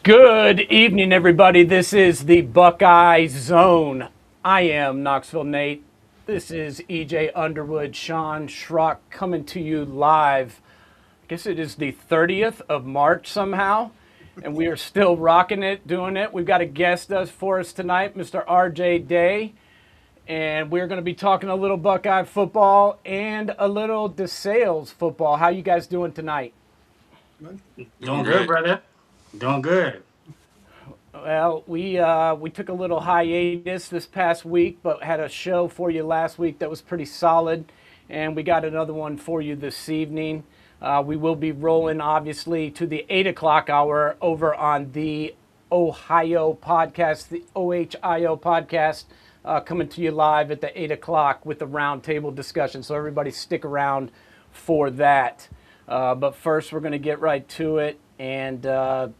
Good evening, everybody. This is the Buckeye Zone. I am Knoxville Nate. This is EJ Underwood, Sean Schrock coming to you live. I guess it is the 30th of March somehow, and we are still rocking it, doing it. We've got a guest for us tonight, Mr. RJ Day, and we're going to be talking a little Buckeye football and a little DeSales football. How you guys doing tonight? Doing Doing good, great. brother. Doing good. Well, we took a little hiatus this past week, but had a show for you last week that was pretty solid, and we got another one for you this evening. We will be rolling, obviously, to the 8 o'clock hour over on the Ohio podcast, the OHIO podcast, coming to you live at the 8 o'clock with the roundtable discussion. So everybody stick around for that. But first, we're going to get right to it and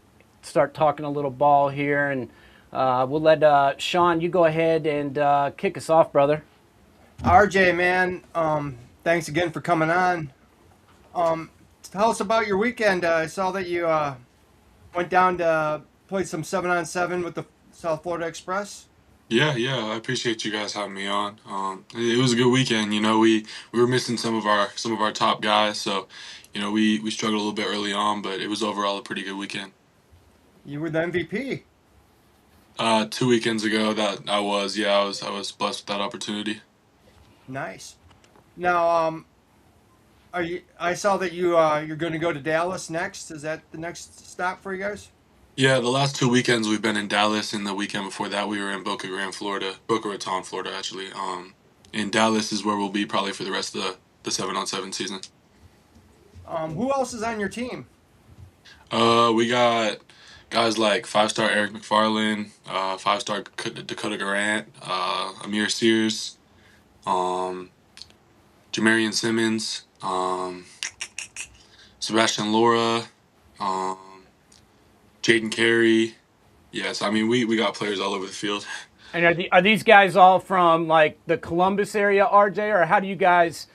start talking a little ball here, and we'll let Sean, you go ahead and kick us off, brother. RJ, man, thanks again for coming on. Tell us about your weekend. I saw that you went down to play some 7-on-7 with the South Florida Express. Yeah. I appreciate you guys having me on. It was a good weekend. We were missing some of our top guys, so we struggled a little bit early on, but it was overall a pretty good weekend. You were the MVP. 2 weekends ago, that I was blessed with that opportunity. Nice. Now, are you? I saw that you're going to go to Dallas next. Is that the next stop for you guys? Yeah, the last 2 weekends we've been in Dallas, and the weekend before that we were in Boca Raton, Florida, actually. In Dallas is where we'll be probably for the rest of the 7-on-7 season. Who else is on your team? We got guys like five-star Eric McFarland, five-star Dakota Durant, Amir Sears, um, Jamarian Simmons, Sebastian Laura, um, Jaden Carey. Yes, I mean we got players all over the field. And are these guys all from like the Columbus area, RJ, or how do you guys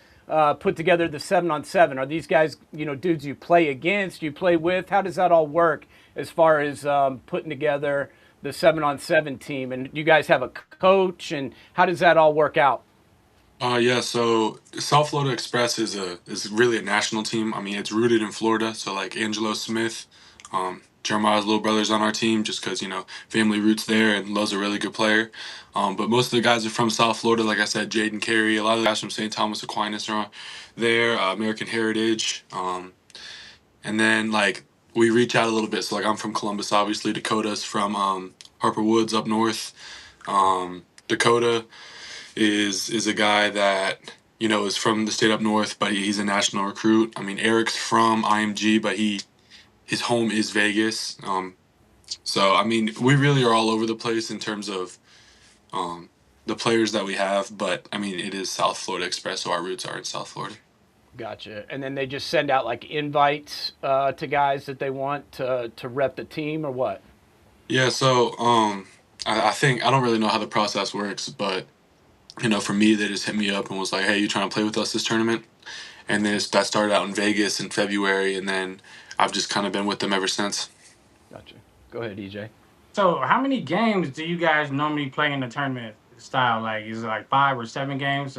put together the 7-on-7? Are these guys, dudes you play against, you play with? How does that all work as far as putting together the 7-on-7 team? And you guys have a coach, and how does that all work out? Yeah, so South Florida Express is really a national team. I mean, it's rooted in Florida, so like Angelo Smith, Jeremiah's little brother's on our team just because family roots there, and Love's a really good player. But most of the guys are from South Florida. Like I said, Jaden Carey, a lot of the guys from St. Thomas Aquinas are there, American Heritage, and then like we reach out a little bit. So like I'm from Columbus, obviously. Dakota's from Harper Woods up north. Dakota is a guy that is from the state up north, but he's a national recruit. I mean, Eric's from IMG, but his home is Vegas. So I mean, we really are all over the place in terms of the players that we have. But I mean, it is South Florida Express, so our roots are in South Florida. Gotcha. And then they just send out like invites to guys that they want to rep the team, or what? Yeah. So I think I don't really know how the process works, but for me, they just hit me up and was like, "Hey, you trying to play with us this tournament?" And that started out in Vegas in February, and then I've just kind of been with them ever since. Gotcha. Go ahead, EJ. So, how many games do you guys normally play in the tournament style? Like, is it like 5 or 7 games?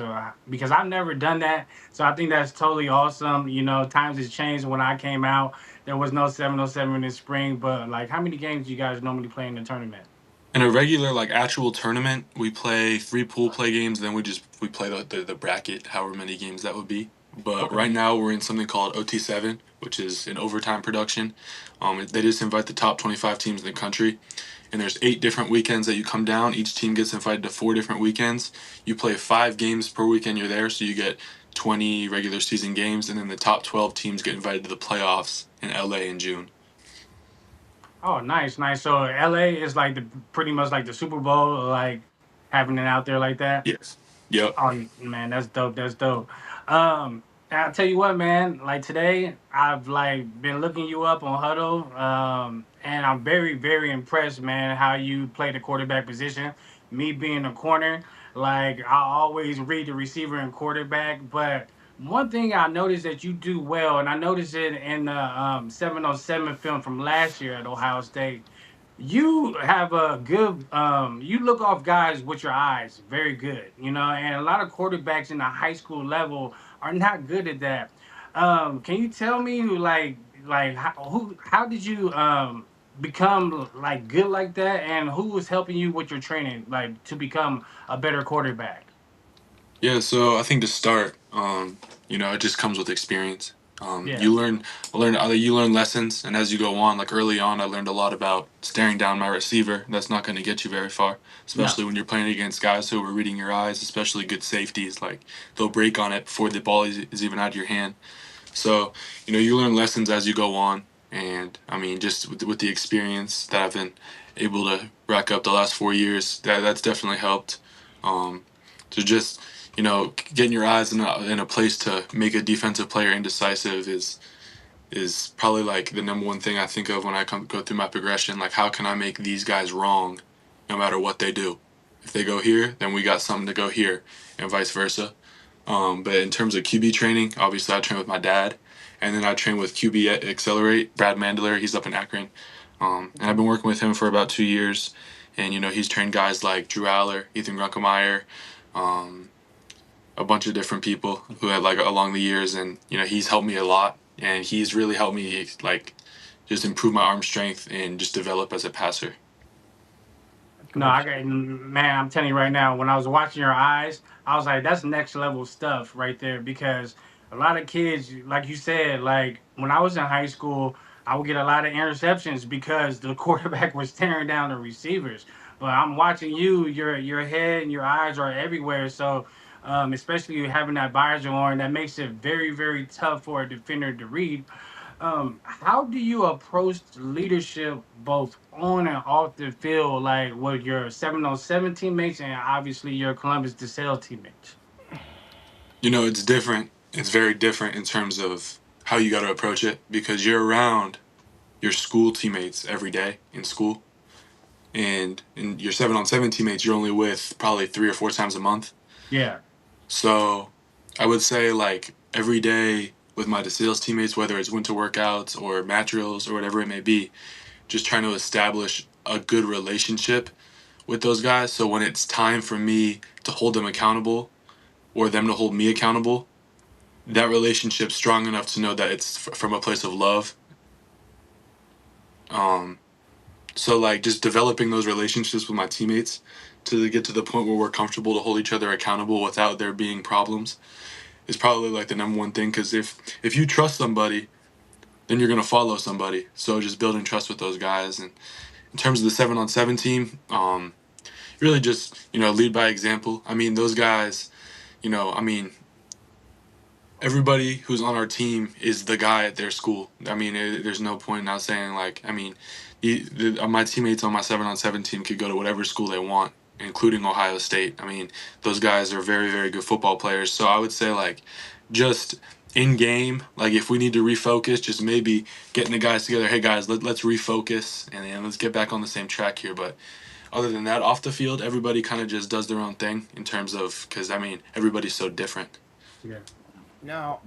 Because I've never done that, so I think that's totally awesome. Times has changed. When I came out, there was no 707 in the spring. But like, how many games do you guys normally play in the tournament? In a regular like actual tournament, we play 3 pool play games. Then we play the bracket, however many games that would be. But Okay. right now we're in something called OT7, which is an overtime production. They just invite the top 25 teams in the country, and there's 8 different weekends that you come down. Each team gets invited to 4 different weekends. You play 5 games per weekend you're there, so you get 20 regular season games, and then the top 12 teams get invited to the playoffs in LA in June. Oh, nice, nice. So LA is like the pretty much like the Super Bowl, like having it out there like that. Yes. Yep. Oh man, that's dope. That's dope. I'll tell you what, man. Like today, I've like been looking you up on Huddle, and I'm very, very impressed, man. How you play the quarterback position. Me being a corner, like I always read the receiver and quarterback. But one thing I noticed that you do well, and I noticed it in the 707 film from last year at Ohio State. you have a good you look off guys with your eyes very good, and a lot of quarterbacks in the high school level are not good at that. Can you tell me like how did you become like good like that, and who was helping you with your training like to become a better quarterback? Yeah, so I think to start, it just comes with experience. Yeah. You learn lessons, and as you go on, like early on, I learned a lot about staring down my receiver. That's not going to get you very far, No. especially when you're playing against guys who are reading your eyes, especially good safeties. Like they'll break on it before the ball is even out of your hand. So, you learn lessons as you go on, and I mean, just with the experience that I've been able to rack up the last 4 years, that's definitely helped. To just getting your eyes in a place to make a defensive player indecisive is probably like the number one thing I think of when I go through my progression. Like, how can I make these guys wrong, no matter what they do? If they go here, then we got something to go here, and vice versa. But in terms of QB training, obviously I train with my dad, and then I train with QB at Accelerate, Brad Mandler. He's up in Akron, and I've been working with him for about 2 years. And he's trained guys like Drew Aller, Ethan Grunkemeyer, um, a bunch of different people who had like along the years, and he's helped me a lot, and he's really helped me like just improve my arm strength and just develop as a passer. No, I got man. I'm telling you right now. When I was watching your eyes, I was like, "That's next level stuff right there." Because a lot of kids, like you said, like when I was in high school, I would get a lot of interceptions because the quarterback was tearing down the receivers. But I'm watching you. Your head and your eyes are everywhere. So, especially you having that visor on, that makes it very very tough for a defender to read. How do you approach leadership both on and off the field, like with your 7-on-7 teammates and obviously your Columbus DeSalle teammates? It's different. It's very different in terms of how you got to approach it because you're around your school teammates every day in school, and in your 7-on-7 teammates you're only with probably 3 or 4 times a month. Yeah. So I would say like every day with my sales teammates, whether it's winter workouts or mat drills or whatever it may be, just trying to establish a good relationship with those guys. So when it's time for me to hold them accountable or them to hold me accountable, that relationship's strong enough to know that it's from a place of love. Um, so like just developing those relationships with my teammates to get to the point where we're comfortable to hold each other accountable without there being problems is probably like the number one thing. Because if you trust somebody, then you're gonna follow somebody. So just building trust with those guys. And in terms of the 7-on-7 team, really just lead by example. I mean, those guys, I mean, everybody who's on our team is the guy at their school. I mean, there's no point in not saying like, I mean, my teammates on my 7-on-7 team could go to whatever school they want, including Ohio State. I mean, those guys are very, very good football players. So I would say like, just in game, like if we need to refocus, just maybe getting the guys together. Hey guys, let's refocus and then let's get back on the same track here. But other than that, off the field, everybody kind of just does their own thing in terms of because I mean everybody's so different. Yeah. Now,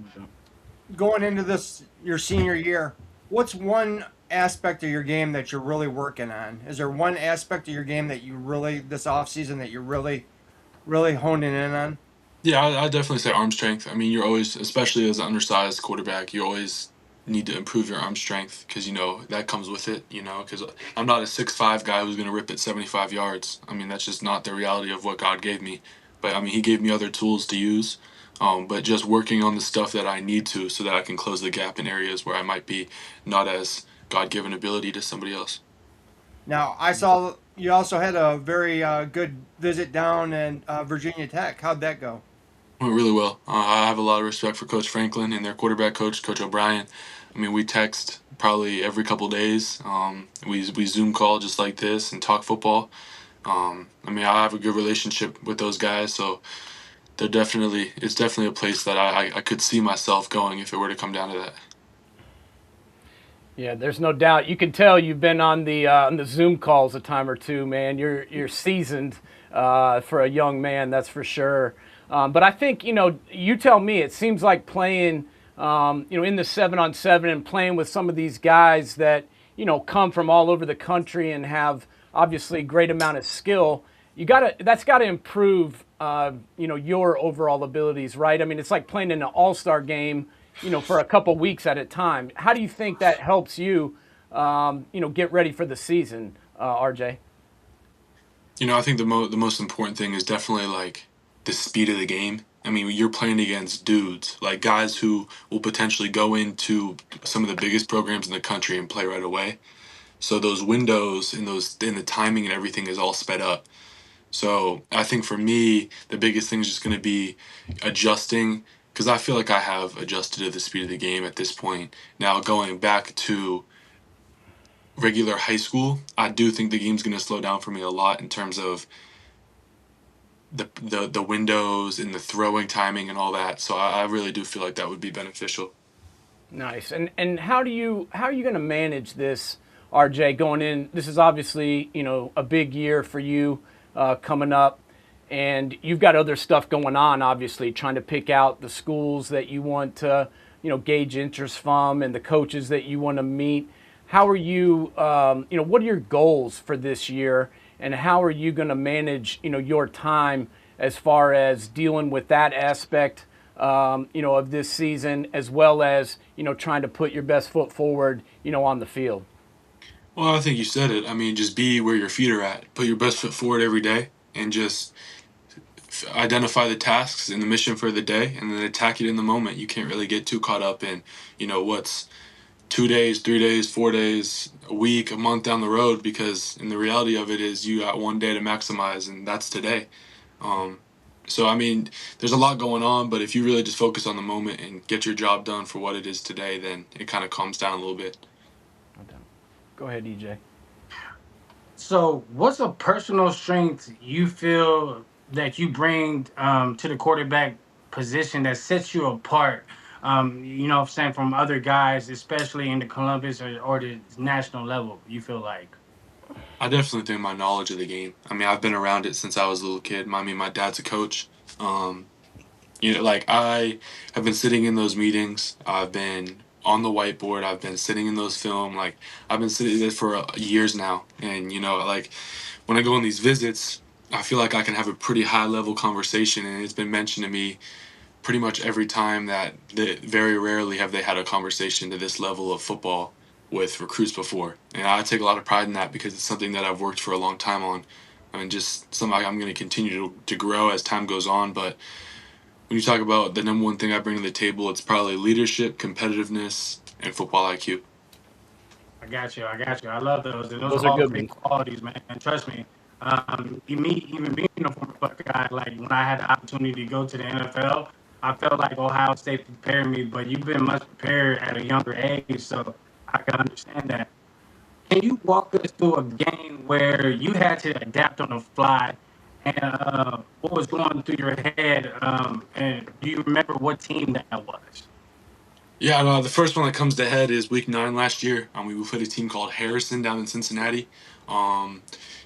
going into this your senior year, what's one aspect of your game that you're really working on? Is there one aspect of your game that you really this off season that you're really honing in on? Yeah, I definitely say arm strength. I mean, you're always, especially as an undersized quarterback, you always need to improve your arm strength because that comes with it. Because I'm not a 6'5" guy who's gonna rip it 75 yards. I mean, that's just not the reality of what God gave me. But I mean, He gave me other tools to use. But just working on the stuff that I need to so that I can close the gap in areas where I might be not as God given ability to somebody else. Now, I saw you also had a very good visit down in Virginia Tech. How'd that go? Went really well. I have a lot of respect for Coach Franklin and their quarterback coach, Coach O'Brien. I mean, we text probably every couple days. We Zoom call just like this and talk football. I mean, I have a good relationship with those guys, so it's definitely a place that I could see myself going if it were to come down to that. Yeah, there's no doubt. You can tell you've been on the Zoom calls a time or two, man. You're seasoned for a young man, that's for sure. But I think you tell me. It seems like playing in the 7-on-7 and playing with some of these guys that come from all over the country and have obviously great amount of skill, that's got to improve, your overall abilities, right? I mean, it's like playing in an all-star game, for a couple weeks at a time. How do you think that helps you, get ready for the season, RJ? I think the most important thing is definitely like the speed of the game. I mean, you're playing against dudes, like guys who will potentially go into some of the biggest programs in the country and play right away. So those windows and the timing and everything is all sped up. So I think for me, the biggest thing is just going to be adjusting, because I feel like I have adjusted to the speed of the game at this point. Now going back to regular high school, I do think the game's going to slow down for me a lot in terms of the windows and the throwing timing and all that. So I really do feel like that would be beneficial. Nice. And how are you going to manage this, RJ, going in? This is obviously, a big year for you coming up, and you've got other stuff going on, obviously, trying to pick out the schools that you want to, gauge interest from and the coaches that you want to meet. How are you, what are your goals for this year, and how are you going to manage, your time as far as dealing with that aspect, of this season, as well as, trying to put your best foot forward, on the field? Well, I think you said it. I mean, just be where your feet are at. Put your best foot forward every day and just identify the tasks and the mission for the day and then attack it in the moment. You can't really get too caught up in, what's 2 days, 3 days, 4 days, a week, a month down the road, because in the reality of it is you got one day to maximize, and that's today. Um, so, I mean, there's a lot going on, but if you really just focus on the moment and get your job done for what it is today, then it kind of calms down a little bit. Go ahead, EJ. So, what's a personal strength you feel that you bring to the quarterback position that sets you apart? What I'm saying, from other guys, especially in the Columbus or the national level. You feel like? I definitely think my knowledge of the game. I mean, I've been around it since I was a little kid. I mean, my dad's a coach. Um, like I have been sitting in those meetings. I've been on the whiteboard. I've been sitting in those film. Like I've been sitting there for years now. And like when I go on these visits, I feel like I can have a pretty high level conversation. And it's been mentioned to me pretty much every time that very rarely have they had a conversation to this level of football with recruits before. And I take a lot of pride in that because it's something that I've worked for a long time on. I mean, just something I'm going to continue to grow as time goes on. But when you talk about the number one thing I bring to the table, it's probably leadership, competitiveness, and football IQ. I got you. I got you. I love those. And those Those are are all good great ones. qualities, man. And trust me, me even being a former Buckeye, like when I had the opportunity to go to the NFL, I felt like Ohio State prepared me, but you've been much prepared at a younger age, so I can understand that. Can you walk us through a game where you had to adapt on the fly, and what was going through your head? And do you remember what team that was? Yeah, no, the first one that comes to head is Week 9 last year. We played a team called Harrison down in Cincinnati. Um,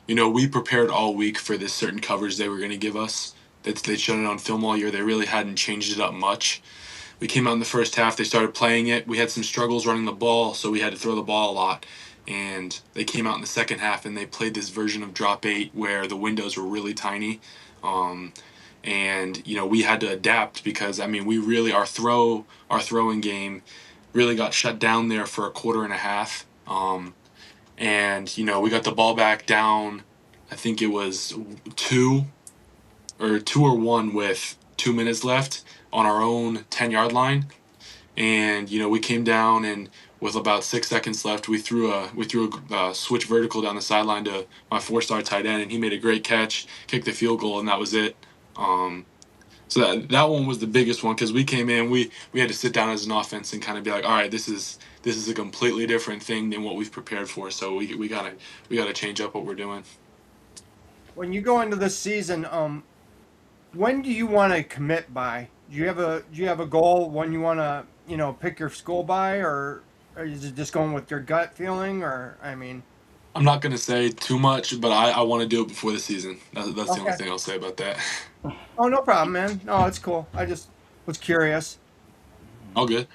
we prepared all week for this certain coverage they were going to give us. They'd shown it on film all year. They really hadn't changed it up much. We came out in the first half. They started playing it. We had some struggles running the ball, so we had to throw the ball a lot. And they came out in the second half and they played this version of drop eight where the windows were really tiny. Um, and we had to adapt because I mean we really our throwing game really got shut down there for a quarter and a half. And we got the ball back down. I think it was two or one with 2 minutes left on our own 10-yard line, and we came down and with about 6 seconds left, we threw a switch vertical down the sideline to my four-star tight end, and he made a great catch, kicked the field goal, and that was it. Um, so that one was the biggest one because we came in, we had to sit down as an offense and kind of be like, all right, this is a completely different thing than what we've prepared for. So we gotta change up what we're doing. When you go into this season, when do you want to commit by? Do you have a goal when you want to pick your school by, or is it just going with your gut feeling, or I mean? I'm not gonna say too much, but I want to do it before the season. That's the only Okay. thing I'll say about that. Oh, no problem, man. No, it's cool. I just was curious. All good.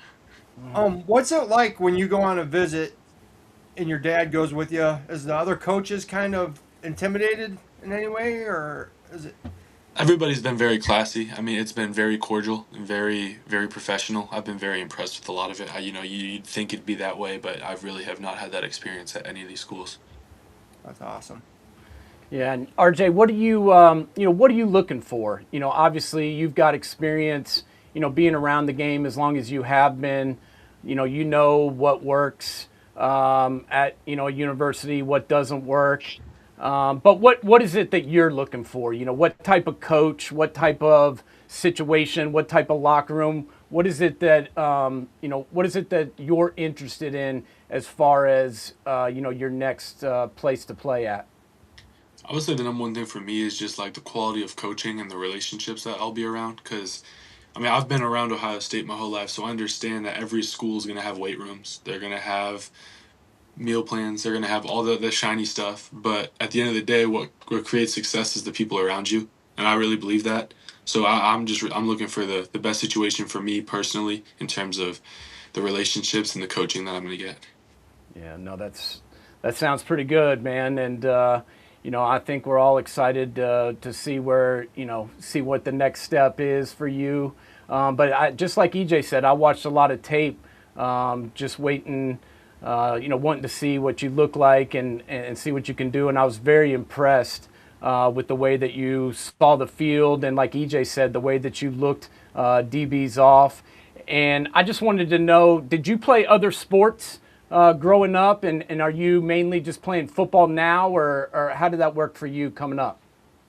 What's it like when you go on a visit? and your dad goes with you, is the other coaches kind of intimidated in any way, or is it? Everybody's been very classy. I mean, it's been very cordial and very, very professional. I've been very impressed with a lot of it. You'd think it'd be that way, but I really have not had that experience at any of these schools. That's awesome. Yeah, and RJ, what are you, what are you looking for? Obviously you've got experience, being around the game as long as you have been. You know what works at a university, what doesn't work. But what is it that you're looking for? What type of coach, what type of situation, what type of locker room? What is it that what is it that you're interested in as far as your next place to play at? I would say the number one thing for me is just like the quality of coaching and the relationships that I'll be around. Because, I mean, I've been around Ohio State my whole life, so I understand that every school is going to have weight rooms. They're going to have meal plans. They're going to have all the shiny stuff. But at the end of the day, what creates success is the people around you. And I really believe that. So I'm looking for the best situation for me personally in terms of the relationships and the coaching that I'm going to get. Yeah, no, that sounds pretty good, man. And I think we're all excited to see see what the next step is for you. But just like EJ said, I watched a lot of tape, just waiting, wanting to see what you look like and see what you can do. And I was very impressed with the way that you saw the field, and like EJ said, the way that you looked DBs off. And I just wanted to know, did you play other sports growing up, and are you mainly just playing football now, or how did that work for you coming up?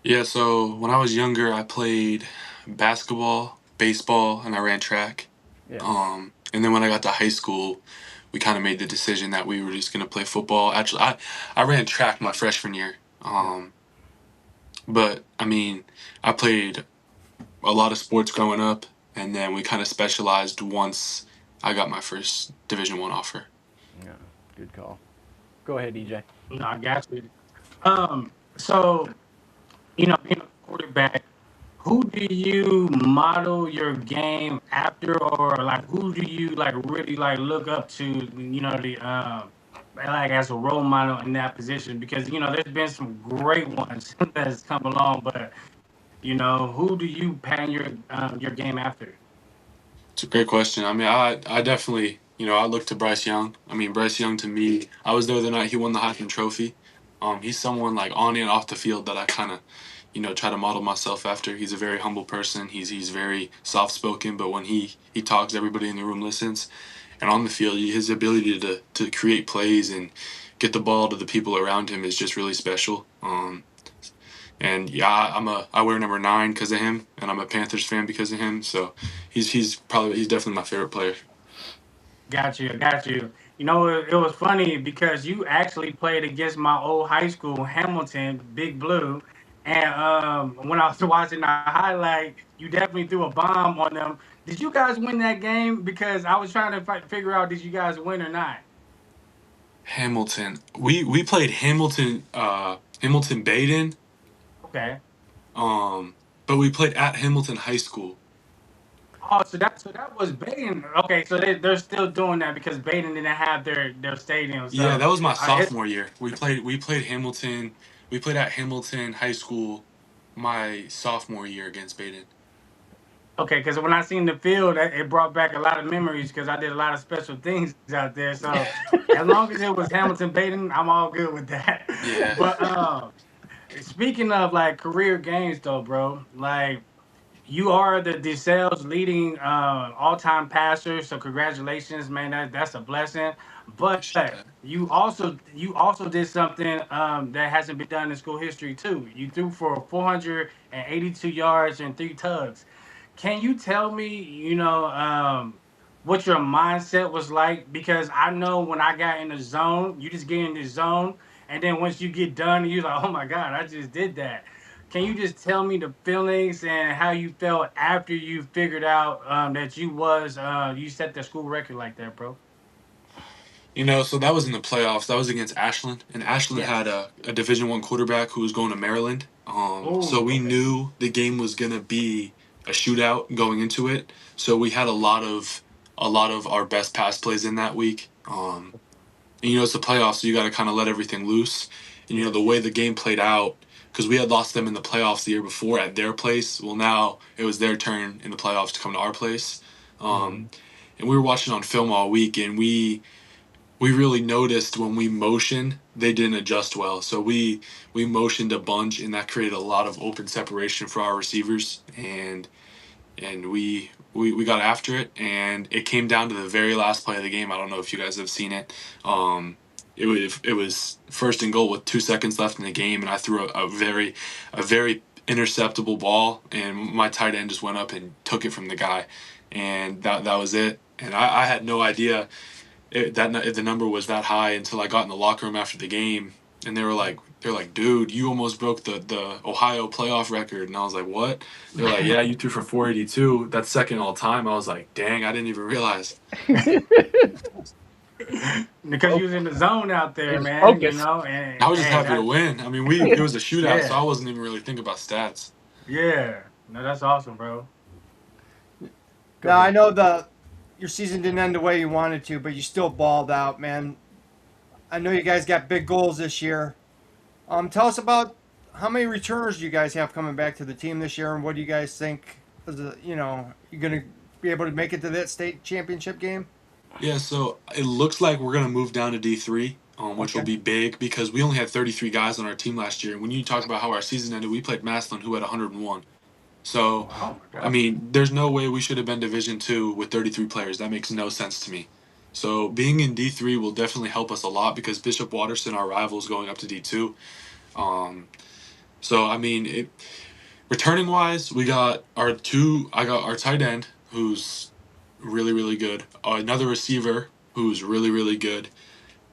Yeah, so when I was younger, I played basketball, baseball, and I ran track. Yeah. And then when I got to high school, we kind of made the decision that we were just going to play football. Actually, I ran track my freshman year. But I mean, I played a lot of sports growing up, and then we kind of specialized once I got my first Division I offer. Yeah, good call. Go ahead, EJ. No, I got you. So being a quarterback, who do you model your game after, or like who do you like really like look up to? The like as a role model in that position, because there's been some great ones that's come along, but who do you pattern your game after? It's a great question. I mean, I definitely, I look to Bryce Young. I mean, Bryce Young to me, I was there the night he won the Heisman Trophy. He's someone like on and off the field that I kind of, try to model myself after. He's a very humble person. He's very soft spoken, but when he talks, everybody in the room listens. And on the field, his ability to create plays and get the ball to the people around him is just really special. And yeah, I wear number 9 because of him, and I'm a Panthers fan because of him. So he's definitely my favorite player. Got you, got you. It was funny because you actually played against my old high school, Hamilton, Big Blue. And when I was watching the highlight, you definitely threw a bomb on them. Did you guys win that game? Because I was trying to figure out, did you guys win or not? Hamilton. We played Hamilton Baden. Okay. But we played at Hamilton High School. Oh, so that was Baden. Okay, so they're still doing that because Baden didn't have their stadium. Yeah, So that was my it's sophomore year. We played Hamilton. We played at Hamilton High School my sophomore year against Baden. okay, because when I seen the field, it brought back a lot of memories because I did a lot of special things out there. So as long as it was Hamilton Baden, I'm all good with that. Yeah. But speaking of like career games, though, bro, like you are the DeSales leading all-time passer. So congratulations, man. That's a blessing. But Appreciate that. you also did something that hasn't been done in school history too. You threw for 482 yards and 3 tugs. Can you tell me, what your mindset was like? Because I know when I got in the zone, you just get in the zone, and then once you get done, you're like, oh my God, I just did that. Can you just tell me the feelings and how you felt after you figured out that you set the school record like that, bro? So that was in the playoffs. That was against Ashland, and Ashland had Yes. a Division I quarterback who was going to Maryland. So Oh, we okay. knew the game was gonna be a shootout going into it. So we had a lot of our best pass plays in that week. And it's the playoffs, so you got to kind of let everything loose. And the way the game played out, because we had lost them in the playoffs the year before at their place. Well, now it was their turn in the playoffs to come to our place. And we were watching on film all week, and we really noticed when we motioned, they didn't adjust well. So we motioned a bunch, and that created a lot of open separation for our receivers, and we got after it, and it came down to the very last play of the game. I don't know if you guys have seen it. It was first and goal with 2 seconds left in the game, and I threw a very interceptable ball, and my tight end just went up and took it from the guy, and that was it. And I had no idea that the number was that high until I got in the locker room after the game, and they're like, dude, you almost broke the Ohio playoff record. And I was like, what? They're like, yeah, you threw for 482. That's second all time. I was like, dang, I didn't even realize. Because you was in the zone out there, man. Focused. And I was just happy to win. I mean, it was a shootout, Yeah. so I wasn't even really thinking about stats. Yeah. No, that's awesome, bro. Now I know your season didn't end the way you wanted to, but you still balled out, man. I know you guys got big goals this year. Tell us about how many returners you guys have coming back to the team this year, and what do you guys think? You're gonna be able to make it to that state championship game? Yeah, so it looks like we're going to move down to D3, which will be big because we only had 33 guys on our team last year. And when you talk about how our season ended, we played Massillon, who had 101. So, Oh my God. I mean, there's no way we should have been Division II with 33 players. That makes no sense to me. So being in D3 will definitely help us a lot because Bishop Watterson, our rival, is going up to D2. So, I mean, returning wise, I got our tight end, who's really, really good. Another receiver who's really, really good.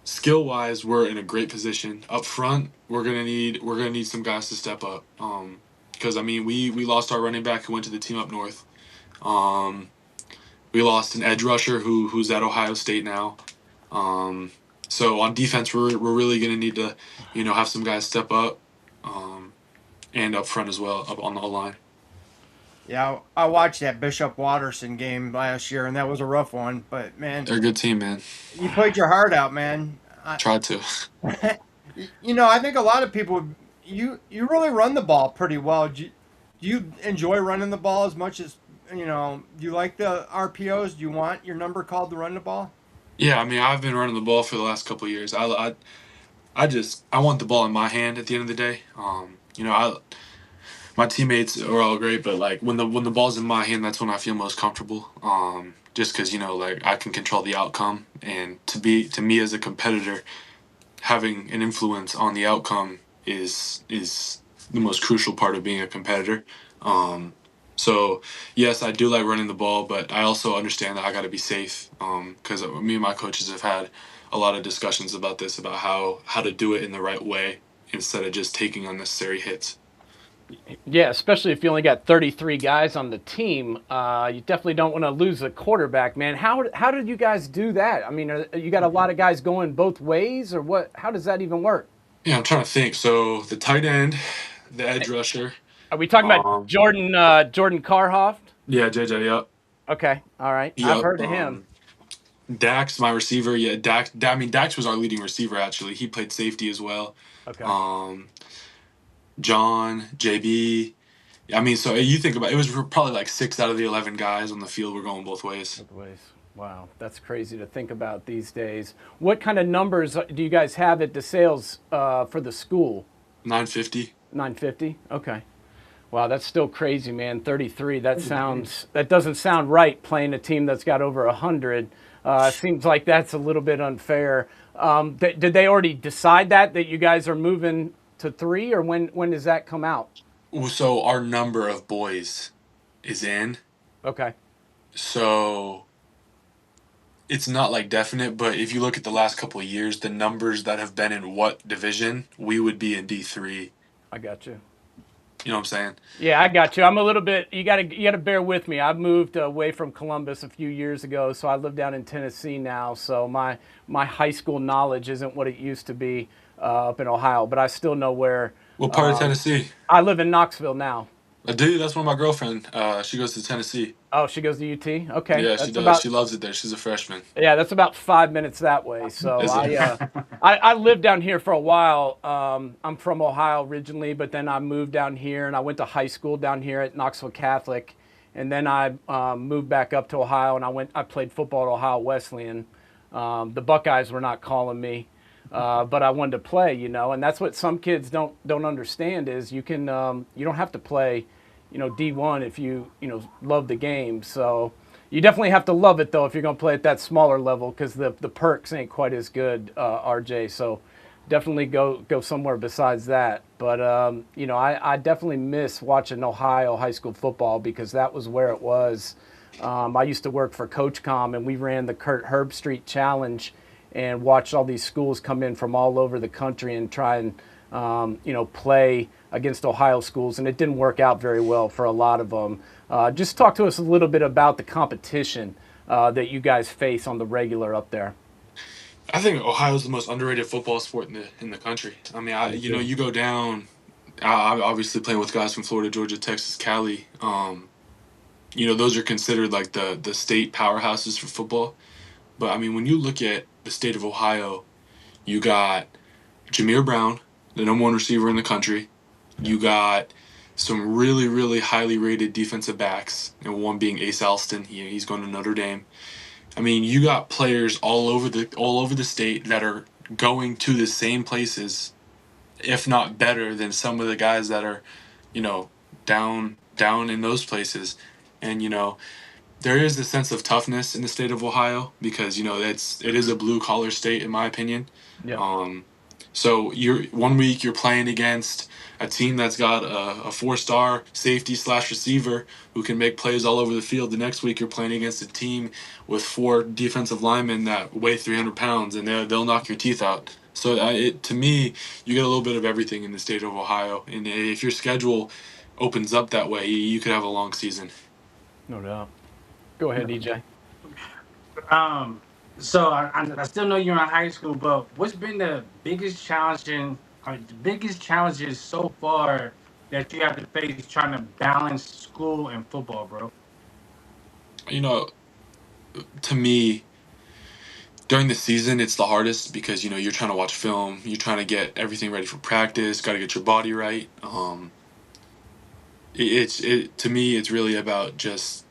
Skill wise, we're in a great position. Up front, we're gonna need some guys to step up. Because I mean, we lost our running back who went to the team up north. We lost an edge rusher who's at Ohio State now. So on defense, we're really gonna need to, have some guys step up, and up front as well, up on the line. Yeah, I watched that Bishop Watterson game last year, and that was a rough one. But man, They're a good team, man. you played your heart out, man. Tried to. I think a lot of people, you really run the ball pretty well. Do you enjoy running the ball as much as do you like the RPOs? Do you want your number called to run the ball? Yeah, I mean, I've been running the ball for the last couple of years. I want the ball in my hand at the end of the day. My teammates are all great, but like when the ball's in my hand, that's when I feel most comfortable. Just because like I can control the outcome, and to me as a competitor, having an influence on the outcome is the most crucial part of being a competitor. So yes, I do like running the ball, but I also understand that I got to be safe. Because me and my coaches have had a lot of discussions about this, about how to do it in the right way instead of just taking unnecessary hits. Yeah, especially if you only got 33 guys on the team, you definitely don't want to lose a quarterback, man. How did you guys do that? I mean, you got a lot of guys going both ways, or what? How does that even work? Yeah, I'm trying to think. So the tight end, the edge rusher. Are we talking about Jordan Carhoff? Yeah, JJ. Yep. Okay, all right. Yep. I've heard of him. Dax, my receiver. Yeah, Dax. I mean, Dax was our leading receiver actually. He played safety as well. Okay. John, JB. I mean, so you think about it, was probably like 6 out of the 11 guys on the field were going both ways. Both ways. Wow, that's crazy to think about these days. What kind of numbers do you guys have at the sales for the school? 950. 950. Okay. Wow, that's still crazy, man. 33. That doesn't sound right. Playing a team that's got over 100. Seems like that's a little bit unfair. Did they already decide that you guys are moving to 3, or when does that come out? So our number of boys is in. Okay. So it's not like definite, but if you look at the last couple of years, the numbers that have been in what division, we would be in D3. I got you. You know what I'm saying? Yeah, I got you. I'm a little bit. You gotta bear with me. I moved away from Columbus a few years ago, so I live down in Tennessee now. So my high school knowledge isn't what it used to be up in Ohio, but I still know where. What part of Tennessee? I live in Knoxville now. I do. That's one of my girlfriend. She goes to Tennessee. Oh, she goes to UT. Okay, Yeah, she that's does. about She loves it there. She's a freshman. yeah, that's about 5 minutes that way. So Is it? I lived down here for a while. I'm from Ohio originally, but then I moved down here and I went to high school down here at Knoxville Catholic, and then I moved back up to Ohio and I played football at Ohio Wesleyan. The Buckeyes were not calling me, but I wanted to play, and that's what some kids don't understand is you don't have to play, D1 if you love the game. So you definitely have to love it though if you're going to play at that smaller level because the perks ain't quite as good, RJ. So definitely go somewhere besides that. But I definitely miss watching Ohio high school football because that was where it was. I used to work for CoachCom and we ran the Kurt Herbstreit Challenge and watched all these schools come in from all over the country and try and play against Ohio schools, and it didn't work out very well for a lot of them. Just talk to us a little bit about the competition that you guys face on the regular up there. I think Ohio's the most underrated football sport in the country. I mean, you go down. I'm obviously playing with guys from Florida, Georgia, Texas, Cali. Those are considered like the state powerhouses for football. But I mean, when you look at the state of Ohio, you got Jameer Brown, the number one receiver in the country. You got some really, really highly rated defensive backs, and one being Ace Alston. He's going to Notre Dame. I mean, you got players all over the state that are going to the same places, if not better than some of the guys that are, down in those places. And there is a sense of toughness in the state of Ohio because it is a blue collar state in my opinion. Yeah. So you're 1 week you're playing against a team that's got a 4-star safety / receiver who can make plays all over the field. The next week you're playing against a team with 4 defensive linemen that weigh 300 pounds and they'll knock your teeth out. So to me, you get a little bit of everything in the state of Ohio, and if your schedule opens up that way, you could have a long season. No doubt. Go ahead, EJ. So I still know you're in high school, but what's been the biggest the biggest challenges so far that you have to face trying to balance school and football, bro? You know, to me, during the season, it's the hardest because you're trying to watch film, you're trying to get everything ready for practice, got to get your body right. To me, it's really about just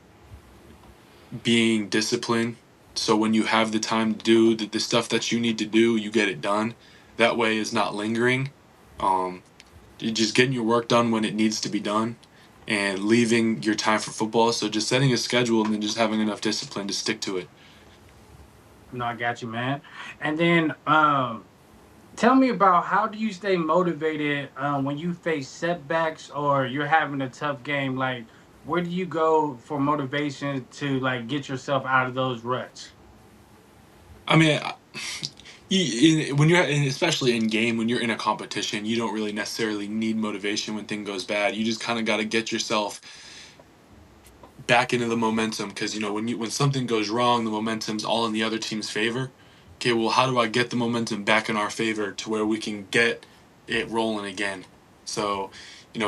being disciplined. So when you have the time to do the stuff that you need to do, you get it done. That way, it's not lingering. Um, you're just getting your work done when it needs to be done, and leaving your time for football. So just setting a schedule and then just having enough discipline to stick to it. No, I got you, man. And then tell me about how do you stay motivated when you face setbacks or you're having a tough game? Like, where do you go for motivation to like get yourself out of those ruts? I mean, when you're especially in game, when you're in a competition, you don't really necessarily need motivation when thing goes bad. You just kind of got to get yourself back into the momentum because when something goes wrong, the momentum's all in the other team's favor. Okay, well, how do I get the momentum back in our favor to where we can get it rolling again? So,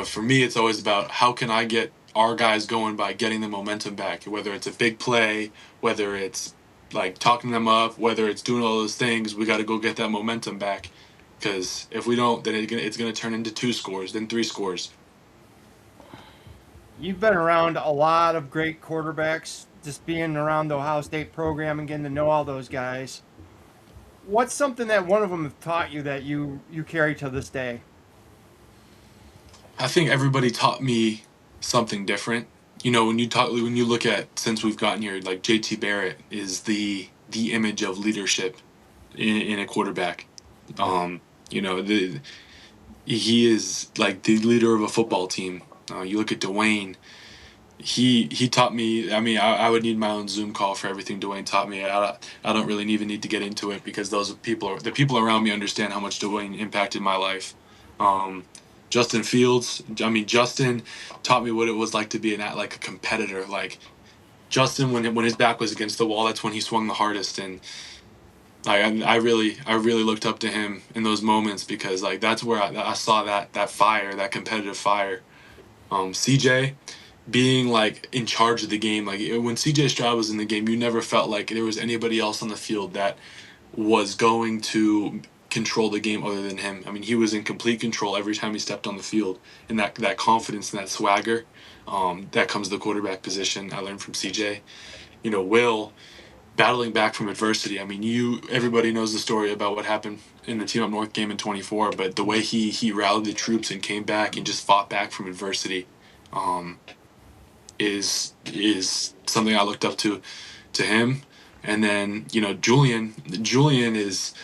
for me, it's always about how can I get our guys going by getting the momentum back, whether it's a big play, whether it's like talking them up, whether it's doing all those things, we got to go get that momentum back. Because if we don't, then it's gonna turn into 2 scores, then 3 scores. You've been around a lot of great quarterbacks, just being around the Ohio State program and getting to know all those guys. What's something that one of them have taught you that you carry to this day? I think everybody taught me something different. When you look at since we've gotten here, like JT Barrett is the image of leadership in a quarterback. Um, you know, the he is like the leader of a football team. You look at Dwayne. He taught me. I mean, I would need my own Zoom call for everything Dwayne taught me. I don't really even need to get into it because the people around me understand how much Dwayne impacted my life. Um, Justin Fields. I mean, Justin taught me what it was like to be like a competitor. Like Justin, when his back was against the wall, that's when he swung the hardest. And I really looked up to him in those moments because like that's where I saw that fire, that competitive fire. CJ being like in charge of the game. Like when CJ Stroud was in the game, you never felt like there was anybody else on the field that was going to control the game other than him. I mean, he was in complete control every time he stepped on the field, and that confidence and that swagger that comes to the quarterback position. I learned from CJ. Will battling back from adversity. I mean, everybody knows the story about what happened in the Team Up North game in 24, but the way he rallied the troops and came back and just fought back from adversity um, is something I looked up to him. And then Julian is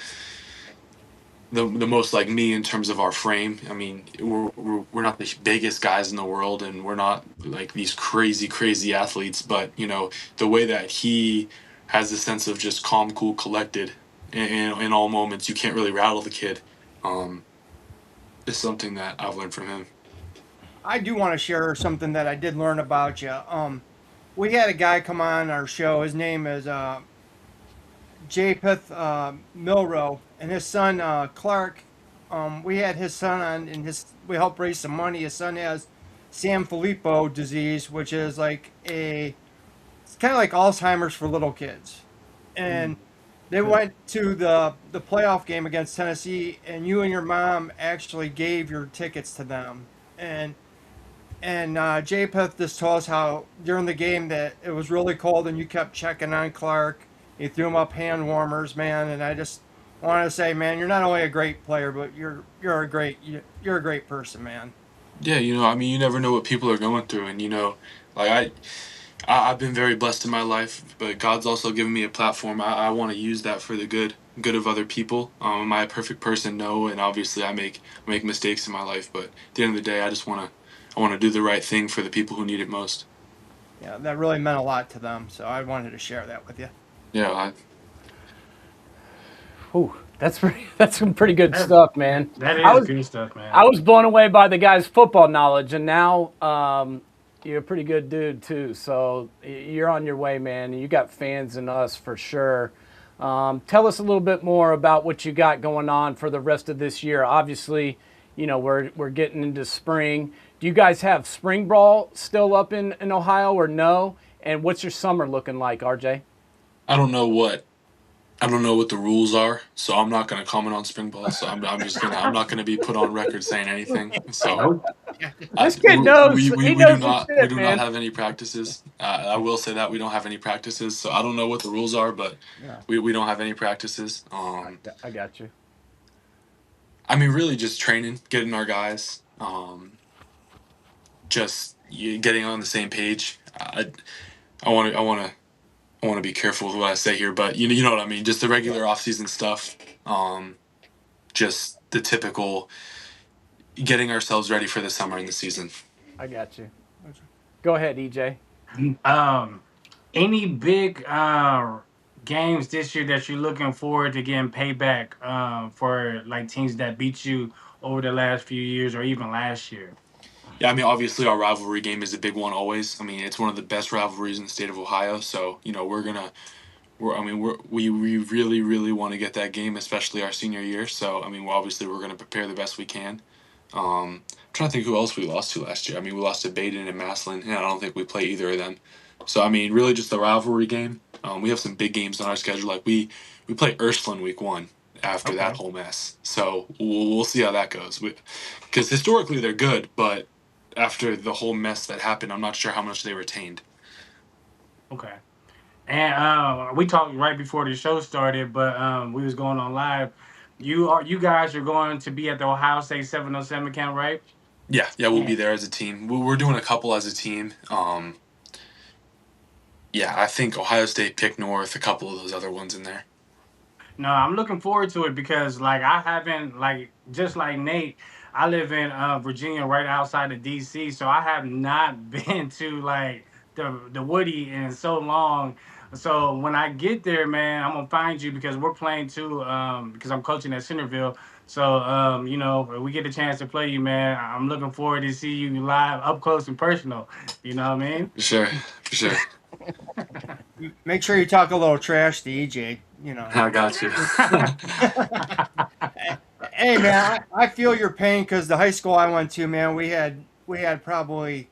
the most like me in terms of our frame. I mean, we're not the biggest guys in the world, and we're not like these crazy athletes. But the way that he has a sense of just calm, cool, collected in all moments, you can't really rattle the kid. Is something that I've learned from him. I do want to share something that I did learn about you. We had a guy come on our show. His name is Japheth Milrow, and his son Clark. We had his son on, and we helped raise some money. His son has Sanfilippo disease, which is it's kind of like Alzheimer's for little kids. And they went to the playoff game against Tennessee, and you and your mom actually gave your tickets to them. And Japheth just told us how during the game that it was really cold, and you kept checking on Clark. You threw him up hand warmers, man. And I just wanted to say, man, you're not only a great player, but you're a great person, man. Yeah, I mean, you never know what people are going through, and like I've been very blessed in my life, but God's also given me a platform. I want to use that for the good of other people. Am I a perfect person? No, and obviously I make mistakes in my life, but at the end of the day, I want to do the right thing for the people who need it most. Yeah, that really meant a lot to them. So I wanted to share that with you. Yeah, Ooh, that's some pretty good stuff, man. That I is was good stuff, man. I was blown away by the guy's football knowledge, and now you're a pretty good dude too. So you're on your way, man. You got fans in us for sure. Tell us a little bit more about what you got going on for the rest of this year. Obviously, we're getting into spring. Do you guys have spring ball still up in Ohio or no? And what's your summer looking like, RJ? I don't know what the rules are, so I'm not going to comment on spring ball. So I'm not going to be put on record saying anything. So Nope. This kid knows. He we do knows his not shit, man. have any practices. I will say that we don't have any practices. So I don't know what the rules are, but Yeah. we don't have any practices. I got you. I mean, really just training, getting our guys, just getting on the same page. I want to be careful with what I say here, but you know what I mean. Just the regular off-season stuff. Just the typical getting ourselves ready for the summer and the season. I got you. Go ahead, EJ. Any big games this year that you're looking forward to getting payback for like teams that beat you over the last few years or even last year? Yeah, I mean, obviously our rivalry game is a big one always. I mean, it's one of the best rivalries in the state of Ohio. So we really want to get that game, especially our senior year. So I mean, we're going to prepare the best we can. I'm trying to think who else we lost to last year. I mean, we lost to Baden and Maslin, and I don't think we play either of them. So I mean, really just the rivalry game. We have some big games on our schedule. Like we play Ursuline week 1 after Okay. that whole mess. So we'll see how that goes. Because historically they're good, but after the whole mess that happened, I'm not sure how much they retained. Okay. And we talked right before the show started, but we was going on live. You guys are going to be at the Ohio State 707 camp, right? Yeah, we'll be there as a team. We're doing a couple as a team. Yeah, I think Ohio State, Pick North, a couple of those other ones in there. No, I'm looking forward to it because like I haven't like just like Nate, I live in Virginia right outside of DC, so I have not been to like the Woody in so long. So when I get there, man, I'm gonna find you because we're playing too. Because I'm coaching at Centerville. So if we get a chance to play you, man, I'm looking forward to see you live, up close and personal. You know what I mean? For sure, for sure. Make sure you talk a little trash to EJ. I got you. Hey, man, I feel your pain because the high school I went to, man, we had we had probably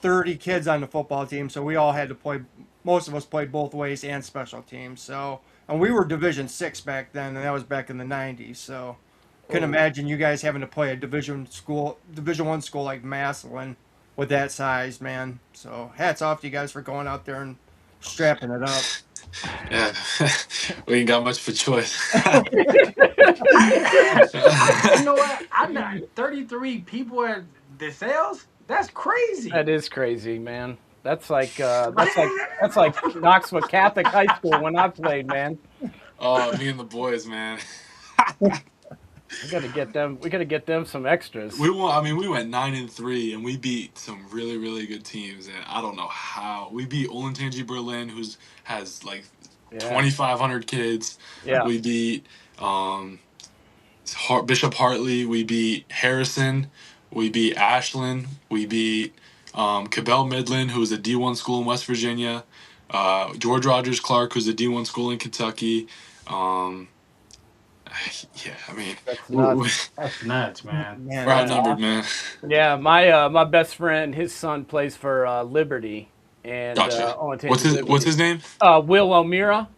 30 kids on the football team, so we all had to play. Most of us played both ways and special teams. So, and we were Division 6 back then, and that was back in the '90s. So, couldn't imagine you guys having to play a Division 1 school like Massillon with that size, man. So, hats off to you guys for going out there and strapping it up. Yeah, we ain't got much of a choice. You know what? I'm not 33 people at the sales. That's crazy. That is crazy, man. That's like Knoxville Catholic High School when I played, man. Oh, me and the boys, man. We gotta get them some extras. We won. I mean, we went 9-3, and we beat some really, really good teams. And I don't know how we beat Olentangy Berlin, who's has like 2,500 kids. Yeah. We beat Bishop Hartley. We beat Harrison. We beat Ashland. We beat Cabell Midland, who's a D1 school in West Virginia. George Rogers Clark, who's a D1 school in Kentucky. Yeah, I mean, That's nuts, man. we're outnumbered, man. Yeah, my best friend, his son plays for Liberty, and Gotcha. Olentangy What's his name? Will O'Meara.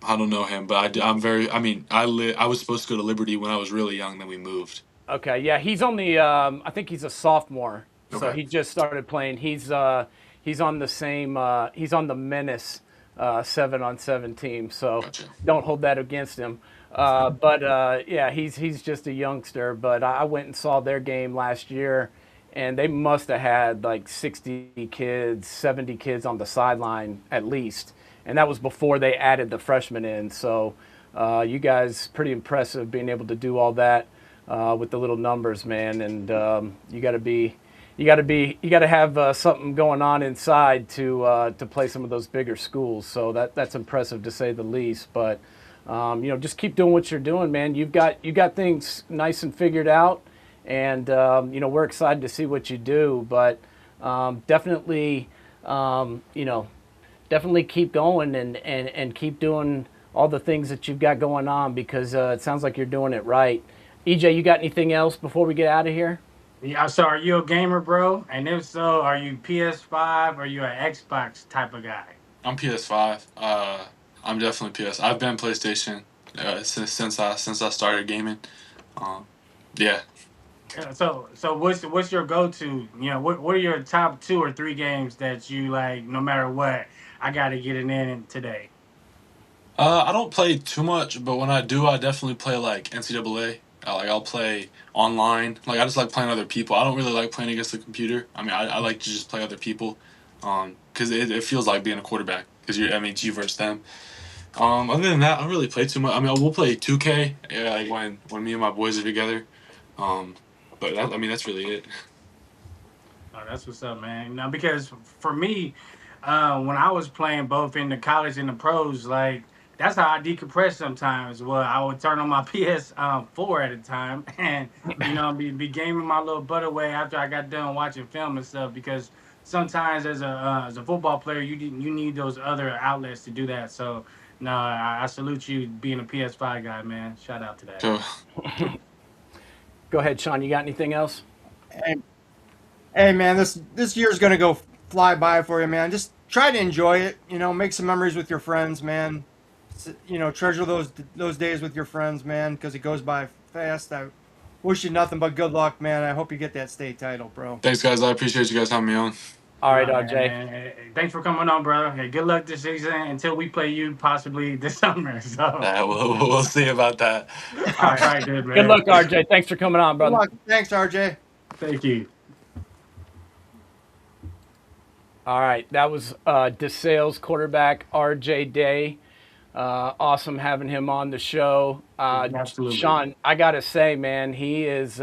I don't know him, but I'm very. I mean, I was supposed to go to Liberty when I was really young. Then we moved. Okay, yeah, he's only I think he's a sophomore, so Okay. he just started playing. He's on the same he's on the Menace 7-on-7 team, so Gotcha. don't hold that against him. Yeah, he's just a youngster. But I went and saw their game last year, and they must have had like 60 kids, 70 kids on the sideline at least, and that was before they added the freshmen in. So you guys pretty impressive being able to do all that with the little numbers, man. And you got to have something going on inside to play some of those bigger schools. So that's impressive to say the least. But just keep doing what you're doing, man. You got things nice and figured out, and we're excited to see what you do. But definitely keep going and keep doing all the things that you've got going on, because it sounds like you're doing it right. EJ, you got anything else before we get out of here? Yeah, so are you a gamer, bro? And if so, are you PS5 or are you an Xbox type of guy? I'm PS5. I'm definitely PS. I've been PlayStation since I started gaming. Yeah. Yeah, so what's your go-to? What are your top 2 or 3 games that you like? No matter what, I got to get it in today. I don't play too much, but when I do, I definitely play like NCAA. I'll play online. Like I just like playing other people. I don't really like playing against the computer. I mean, I like to just play other people, because it feels like being a quarterback. Because it's you versus them. Other than that, I don't really play too much. I mean, we'll play 2K, yeah, like when me and my boys are together. But that's really it. Oh, that's what's up, man. Now, because for me, when I was playing both in the college and the pros, like that's how I decompress sometimes. Well, I would turn on my PS4 at a time, and be gaming my little butt away after I got done watching film and stuff. Because sometimes as a football player, you need those other outlets to do that. So no, I salute you being a PS5 guy, man. Shout out to that. So Go ahead, Sean. You got anything else? Hey man, this year's gonna go fly by for you, man. Just try to enjoy it. Make some memories with your friends, man. Treasure those days with your friends, man, because it goes by fast. I wish you nothing but good luck, man. I hope you get that state title, bro. thanks, guys. I appreciate you guys having me on. All right, Man, RJ. thanks for coming on, brother. Hey, good luck this season until we play you possibly this summer. So, We'll see about that. all right, dude, man. Good luck, RJ. Thanks for coming on, Good brother. luck. Thanks, RJ. Thank you. All right, that was DeSales quarterback RJ Day. Awesome having him on the show. Absolutely. Sean, I gotta say, man, he is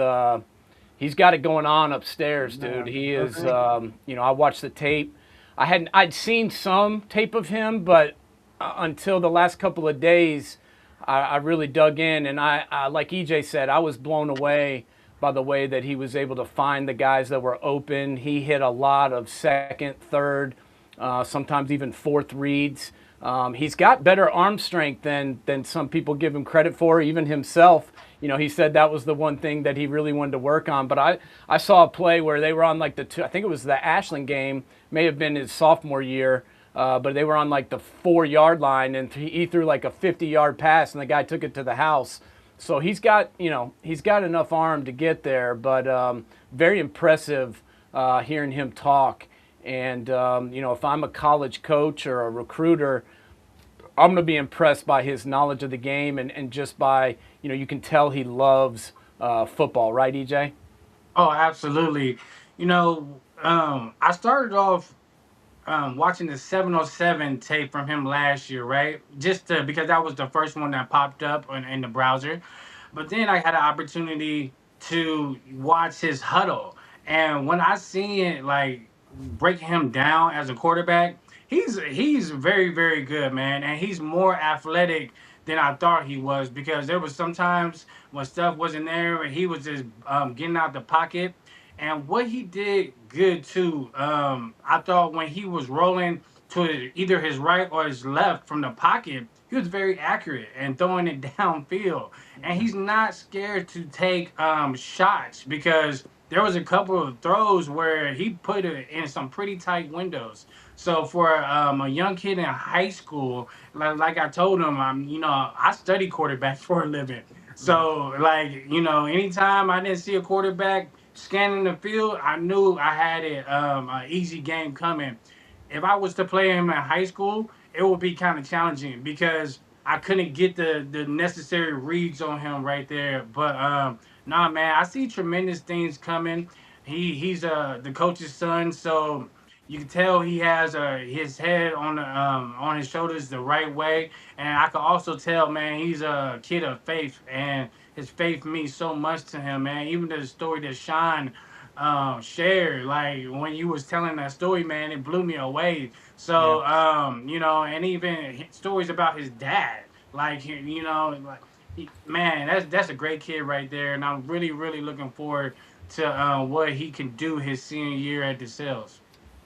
he's got it going on upstairs, dude. He is. I watched the tape. I'd seen some tape of him, but until the last couple of days, I really dug in, and I like EJ said, I was blown away by the way that he was able to find the guys that were open. He hit a lot of second, third, sometimes even fourth reads. He's got better arm strength than some people give him credit for. Even himself, he said that was the one thing that he really wanted to work on. But I saw a play where they were on like I think it was the Ashland game, may have been his sophomore year, but they were on like the 4-yard line, and he threw like a 50-yard pass, and the guy took it to the house. So he's got enough arm to get there, but very impressive hearing him talk. And if I'm a college coach or a recruiter, I'm going to be impressed by his knowledge of the game and just by, you can tell he loves football, right, EJ? Oh, absolutely. I started off watching the 707 tape from him last year, right? Because that was the first one that popped up in the browser. But then I had an opportunity to watch his huddle. And when I seen it, like, breaking him down as a quarterback, he's very, very good, man. And he's more athletic than I thought he was, because there was sometimes when stuff wasn't there and he was just getting out the pocket. And what he did good too, I thought when he was rolling to either his right or his left from the pocket, he was very accurate and throwing it downfield. And he's not scared to take shots, because there was a couple of throws where he put it in some pretty tight windows. So for a young kid in high school, like I told him, I study quarterback for a living. So anytime I didn't see a quarterback scanning the field, I knew I had an easy game coming. If I was to play him in high school, it would be kind of challenging, because I couldn't get the necessary reads on him right there. But nah, man, I see tremendous things coming. He's the coach's son, so you can tell he has his head on his shoulders the right way. And I can also tell, man, he's a kid of faith, and his faith means so much to him, man. Even the story that Sean shared, like when you was telling that story, man, it blew me away. So and even stories about his dad, like man, that's a great kid right there, and I'm really, really looking forward to what he can do his senior year at the Sales.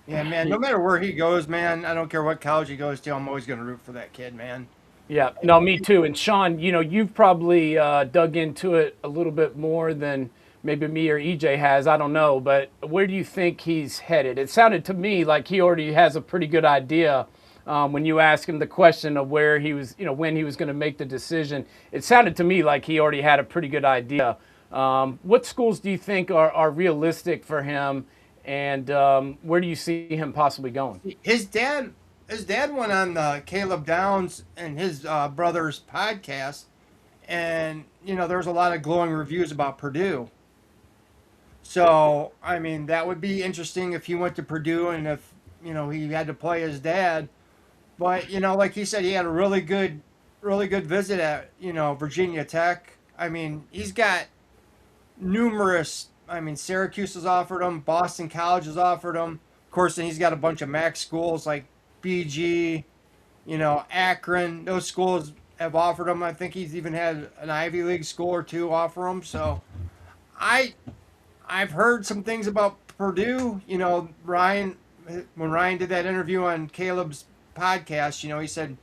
Yeah, man. No matter where he goes, man, I don't care what college he goes to. I'm always going to root for that kid, man. Yeah, no, me too. And Sean, you've probably dug into it a little bit more than maybe me or EJ has. I don't know, but where do you think he's headed? It sounded to me like he already has a pretty good idea. When you asked him the question of where he was, when he was going to make the decision, it sounded to me like he already had a pretty good idea. What schools do you think are realistic for him, and where do you see him possibly going? His dad went on the Caleb Downs and his brother's podcast, and there was a lot of glowing reviews about Purdue. So I mean, that would be interesting if he went to Purdue, and if he had to play his dad. But like he said, he had a really good visit at Virginia Tech. I mean, he's got numerous. I mean, Syracuse has offered him, Boston College has offered him. Of course, then he's got a bunch of MAC schools like BG, Akron. Those schools have offered him. I think he's even had an Ivy League school or two offer him. So I I've heard some things about Purdue. Ryan, when Ryan did that interview on Caleb's podcast, he said,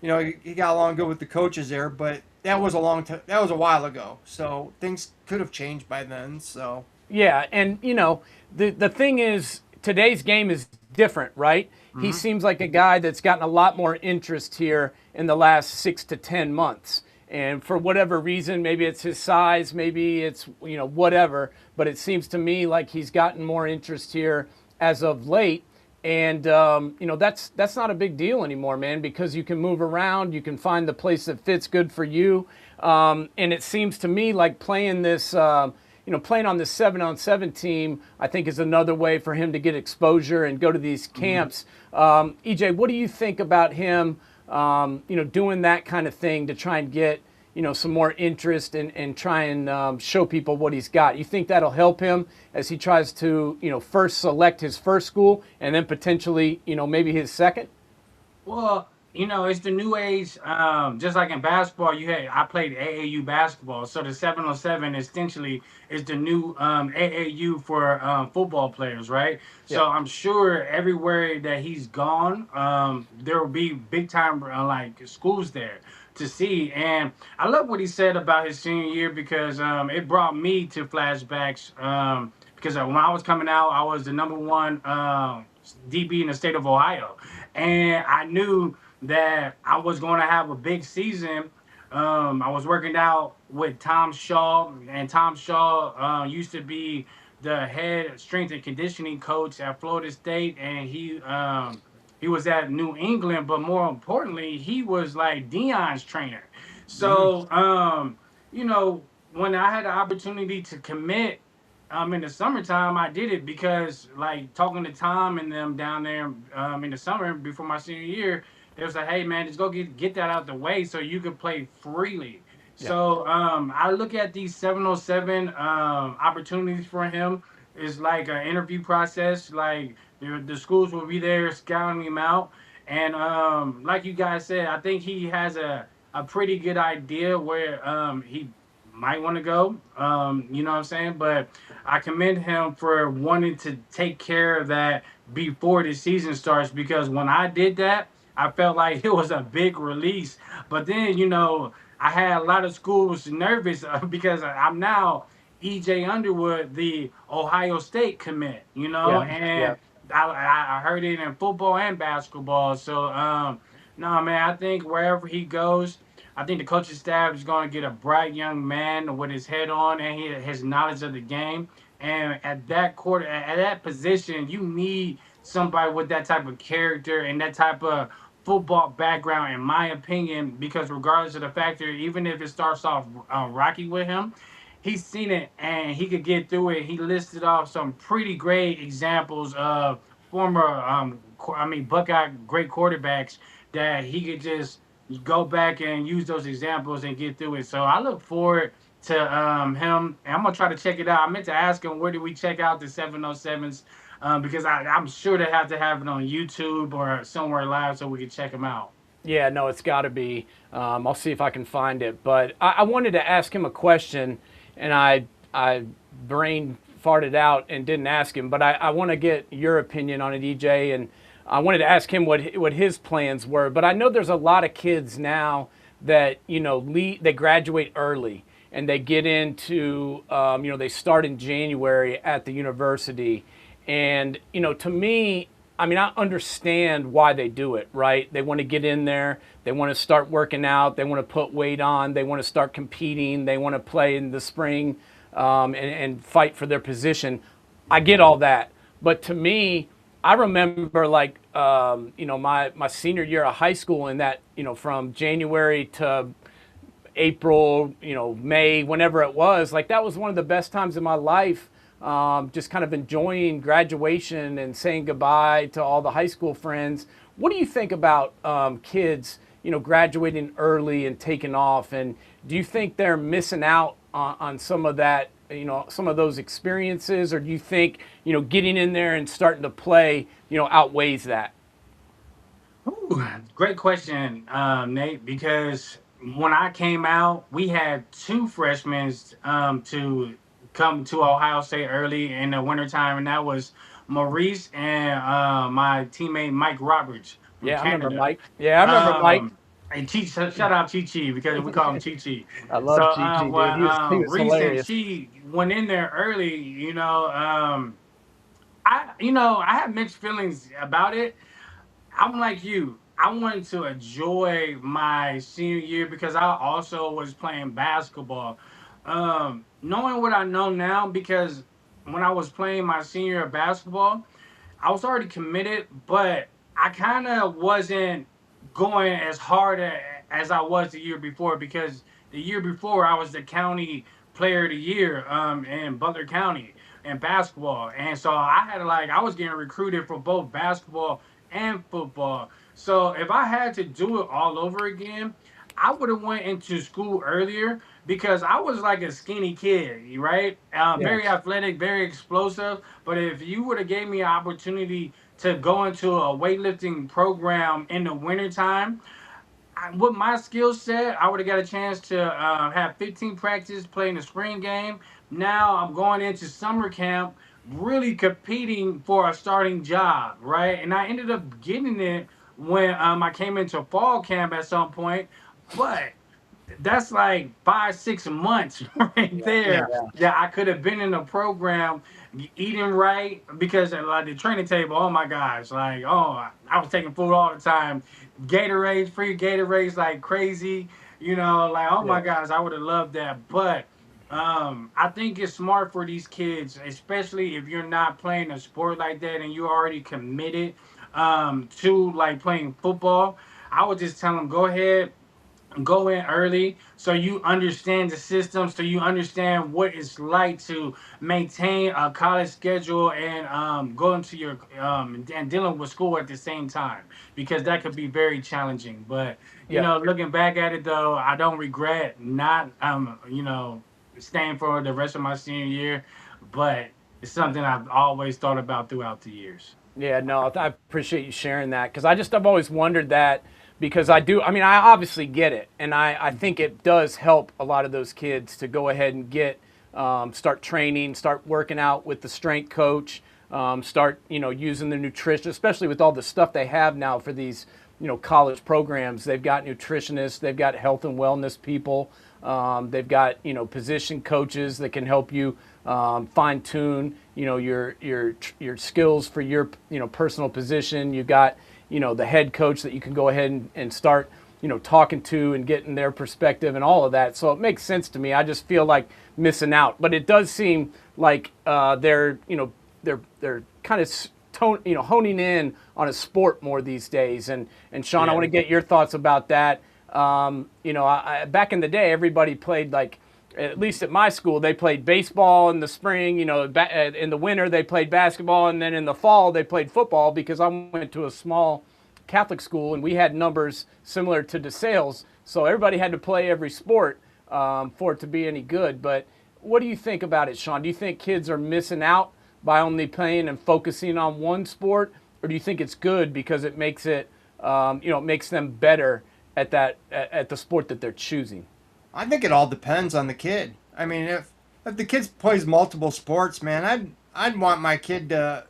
he got along good with the coaches there, but that was that was a while ago. So things could have changed by then. So Yeah, and the thing is, today's game is different, right? He seems like a guy that's gotten a lot more interest here in the last 6 to 10 months. And for whatever reason, maybe it's his size, maybe it's whatever, but it seems to me like he's gotten more interest here as of late. And that's not a big deal anymore, man, because you can move around, you can find the place that fits good for you. And it seems to me like playing this, playing on this 7-on-7 team, I think is another way for him to get exposure and go to these camps. EJ, what do you think about him, doing that kind of thing to try and get, some more interest and try and show people what he's got? You think that'll help him as he tries to, first select his first school and then potentially, maybe his second? Well, it's the new age. Just like in basketball, I played AAU basketball, so the 7-on-7 essentially is the new AAU for football players, right? Yeah. So I'm sure everywhere that he's gone, there will be big time like schools there. to see. And I love what he said about his senior year because it brought me to flashbacks. Because when I was coming out, I was the number one DB in the state of Ohio, and I knew that I was going to have a big season. I was working out with Tom Shaw, and Tom Shaw used to be the head strength and conditioning coach at Florida State, and he was at New England, but more importantly, he was like Dion's trainer. Mm. So you know, when I had the opportunity to commit in the summertime, I did it because like talking to Tom and them down there in the summer before my senior year, they was like, hey man, just go get that out the way so you can play freely. Yeah. So I look at these 707 opportunities for him is like an interview process. Like the schools will be there scouting him out. And like you guys said, I think he has a pretty good idea where he might want to go. You know what I'm saying? But I commend him for wanting to take care of that before the season starts because when I did that, I felt like it was a big release. But then, I had a lot of schools nervous because I'm now EJ Underwood, the Ohio State commit, Yeah. Yeah. and I heard it in football and basketball. So, no, man, I think wherever he goes, I think the coaching staff is going to get a bright young man with his head on and his knowledge of the game. And at that at that position, you need somebody with that type of character and that type of football background, in my opinion, because regardless of the factor, even if it starts off rocky with him, he's seen it and he could get through it. He listed off some pretty great examples of former, Buckeye great quarterbacks that he could just go back and use those examples and get through it. So I look forward to him, and I'm gonna try to check it out. I meant to ask him where do we check out the 707s because I'm sure they have to have it on YouTube or somewhere live so we can check them out. Yeah, no, it's got to be. I'll see if I can find it. But I wanted to ask him a question, and I brain farted out and didn't ask him. But I want to get your opinion on it, EJ, and I wanted to ask him what his plans were. But I know there's a lot of kids now that they graduate early and they get into they start in January at the university, and to me, I mean, I understand why they do it, right? They want to get in there. They want to start working out. They want to put weight on. They want to start competing. They want to play in the spring and fight for their position. I get all that. But to me, I remember like, my senior year of high school in that, from January to April, May, whenever it was, like that was one of the best times in my life. Just kind of enjoying graduation and saying goodbye to all the high school friends. What do you think about kids, graduating early and taking off? And do you think they're missing out on some of that, some of those experiences, or do you think, getting in there and starting to play, outweighs that? Ooh, great question, Nate, because when I came out, we had two freshmen to come to Ohio State early in the wintertime, and that was Maurice and my teammate Mike Roberts from Yeah, I remember Canada. Mike. Yeah, I remember Mike. And shout out Chi Chi because we call him Chi Chi. I So love Gigi, dude. He was Reese and hilarious. she went in there early. I have mixed feelings about it. I'm like you. I wanted to enjoy my senior year because I also was playing basketball. Knowing what I know now, because when I was playing my senior year of basketball, I was already committed, but I kind of wasn't going as hard as I was the year before because the year before I was the county player of the year in Butler County in basketball, and so I was getting recruited for both basketball and football. So if I had to do it all over again, I would have went into school earlier because I was like a skinny kid, right? Yeah. Very athletic, very explosive. But if you would have gave me an opportunity to go into a weightlifting program in the wintertime, with my skill set, I would have got a chance to have 15 practice, playing the spring game. Now I'm going into summer camp, really competing for a starting job, right? And I ended up getting it when I came into fall camp at some point. but that's like 5 6 months right Yeah. there Yeah. that I could have been in a program eating right because like the training table, oh my gosh, like I was taking food all the time, Gatorades, free Gatorades like crazy, like oh Yeah. my gosh, I would have loved that. But I think it's smart for these kids, especially if you're not playing a sport like that and you're already committed to like playing football. I would just tell them go ahead, go in early so you understand the system, so you understand what it's like to maintain a college schedule and go into your and dealing with school at the same time, because that could be very challenging. But Yeah. looking back at it though, I don't regret not staying for the rest of my senior year, but it's something I've always thought about throughout the years. Yeah, no, I appreciate you sharing that because I've always wondered that because I do. I mean, I obviously get it, and I think it does help a lot of those kids to go ahead and get start training, start working out with the strength coach, start using the nutrition, especially with all the stuff they have now for these college programs. They've got nutritionists, they've got health and wellness people, they've got position coaches that can help you fine tune your skills for your personal position. You got the head coach that you can go ahead and start talking to and getting their perspective and all of that. So it makes sense to me. I just feel like missing out, but it does seem like they're kind of honing in on a sport more these days. And Sean, I Yeah. want to get your thoughts about that. Back in the day, everybody played like, at least at my school, they played baseball in the spring. In the winter they played basketball, and then in the fall they played football because I went to a small Catholic school and we had numbers similar to DeSales, so everybody had to play every sport for it to be any good. But what do you think about it, Sean? Do you think kids are missing out by only playing and focusing on one sport, or do you think it's good because it makes it makes them better at the sport that they're choosing? I think it all depends on the kid. I mean, if the kid plays multiple sports, man, I'd want my kid to,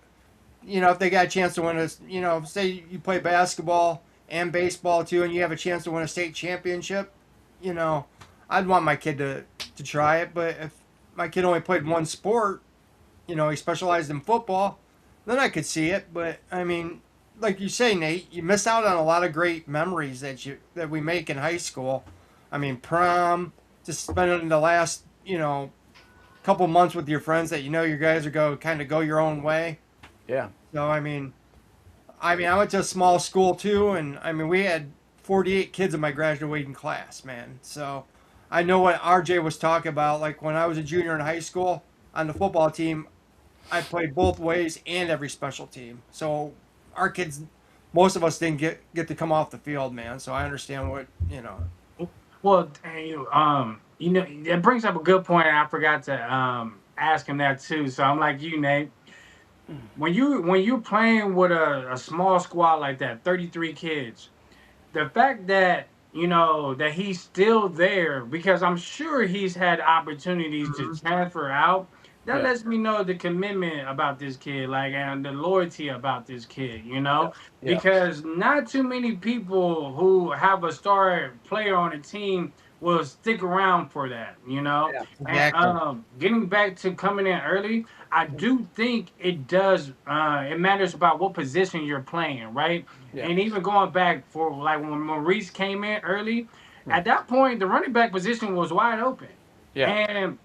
if they got a chance to win a, say you play basketball and baseball too, and you have a chance to win a state championship, you know, I'd want my kid to try it. But if my kid only played one sport, he specialized in football, then I could see it. But I mean, like you say, Nate, you miss out on a lot of great memories that we make in high school. I mean, prom, just spending the last, couple months with your friends that you guys are go your own way. Yeah. So I went to a small school too, and I mean we had 48 kids in my graduating class, man. So I know what RJ was talking about. Like when I was a junior in high school on the football team, I played both ways and every special team. So our kids, most of us didn't get to come off the field, man. So I understand what. Well, that brings up a good point, and I forgot to ask him that too. So I'm like you, Nate. When you're playing with a small squad like that, 33 kids, the fact that that he's still there, because I'm sure he's had opportunities to transfer out. That Yeah. lets me know the commitment about this kid, like, and the loyalty about this kid, Yeah. Yeah. because not too many people who have a star player on a team will stick around for that. Yeah. And Exactly. getting back to coming in early, I do think it does. It matters about what position you're playing, right? Yeah. And even going back for like when Maurice came in early, at that point the running back position was wide open, Yeah. and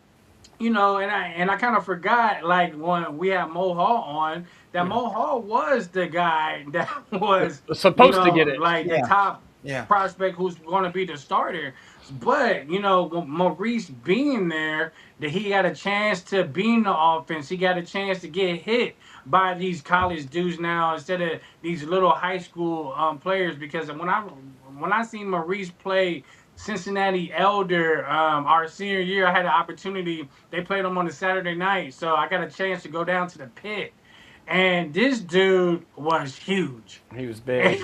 and I kind of forgot like when we had Mo Hall on that Yeah. Mo Hall was the guy that was Supposed to get it. like the Yeah. top Yeah. prospect who's going to be the starter. But Maurice being there, that he got a chance to be in the offense. He got a chance to get hit by these college dudes now instead of these little high school players. Because when I seen Maurice play Cincinnati Elder our senior year, I had an opportunity. They played him on a Saturday night, so I got a chance to go down to the pit. And this dude was huge. He was big.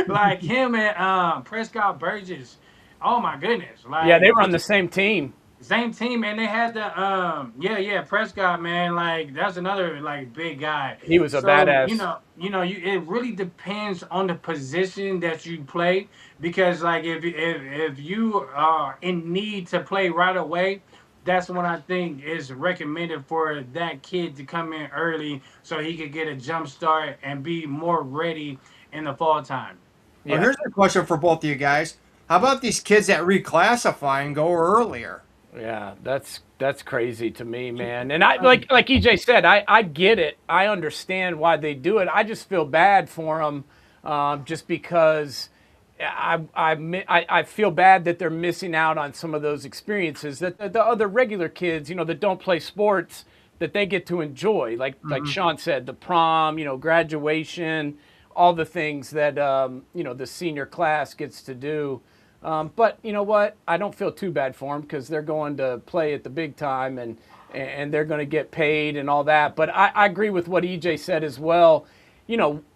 Like him and Prescott Burgess. Oh my goodness! Yeah, Like they were on the same team. Same team, and they had the Prescott, man. Like that's another like big guy. He was a So badass. you it really depends on the position that you play because like if you are in need to play right away, that's when I think is recommended for that kid to come in early so he could get a jump start and be more ready in the fall time. Well, Yeah. here's a question for both of you guys. How about these kids that reclassify and go earlier? Yeah, that's crazy to me, man. And I like EJ said, I get it. I understand why they do it. I just feel bad for them, just because I feel bad that they're missing out on some of those experiences that the other regular kids, that don't play sports, that they get to enjoy. Like Hmm. Sean said, the prom, graduation, all the things that the senior class gets to do. But you know what? I don't feel too bad for them because they're going to play at the big time and they're going to get paid and all that. But I agree with what EJ said as well.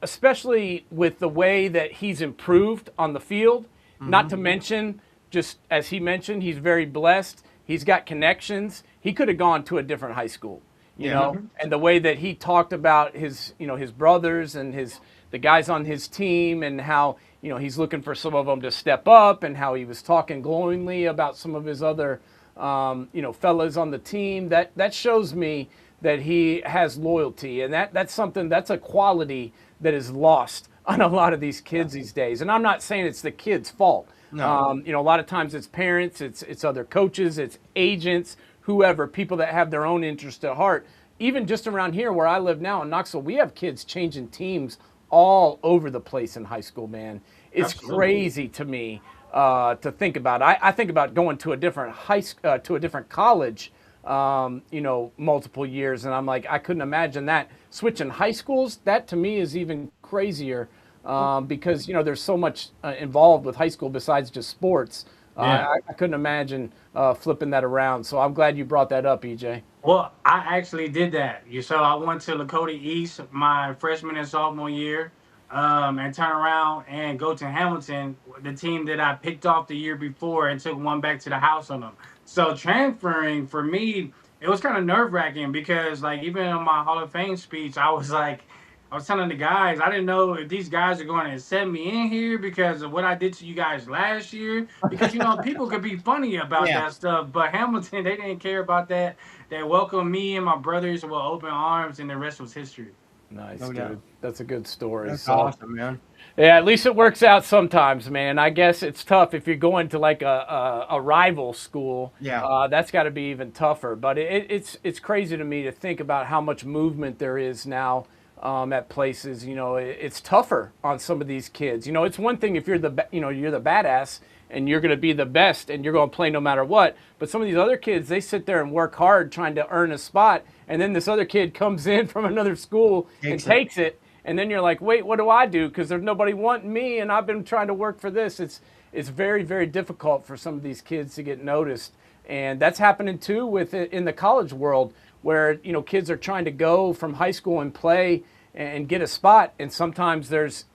Especially with the way that he's improved on the field. Not to mention, just as he mentioned, he's very blessed. He's got connections. He could have gone to a different high school, Yeah. and the way that he talked about his brothers and the guys on his team and how he's looking for some of them to step up and how he was talking glowingly about some of his other fellas on the team. That shows me that he has loyalty, and that's a quality that is lost on a lot of these kids these days. And I'm not saying it's the kids' fault. No. A lot of times it's parents, it's other coaches, it's agents, whoever, people that have their own interest at heart. Even just around here where I live now in Knoxville, we have kids changing teams all over the place in high school, man. It's Absolutely. crazy to me to think about. I think about going to a different to a different college, multiple years, and I'm like, I couldn't imagine that switching high schools. That to me is even crazier because there's so much involved with high school besides just sports. Yeah. I couldn't imagine flipping that around. So I'm glad you brought that up, EJ. Well, I actually did that. So I went to Lakota East my freshman and sophomore year, and turn around and go to Hamilton, the team that I picked off the year before, and took one back to the house on them. So transferring for me, it was kind of nerve wracking because like even in my Hall of Fame speech, I was telling the guys I didn't know if these guys are going to accept me in here because of what I did to you guys last year. Because people could be funny about Yeah. that stuff, but Hamilton they didn't care about that. They welcomed me and my brothers with open arms, and the rest was history. Nice, No doubt. dude. That's a good story. That's So, awesome, man. yeah, at least it works out sometimes, man. I guess it's tough if you're going to like a rival school. Yeah. That's got to be even tougher. But it's crazy to me to think about how much movement there is now at places. It's tougher on some of these kids. It's one thing if you're you're the badass and you're going to be the best and you're going to play no matter what. But some of these other kids, they sit there and work hard trying to earn a spot, and then this other kid comes in from another school and Takes it. takes it. And then you're like, wait, what do I do? Because there's nobody wanting me, and I've been trying to work for this. It's very, very difficult for some of these kids to get noticed, and that's happening too with in the college world, where kids are trying to go from high school and play and get a spot, and sometimes there's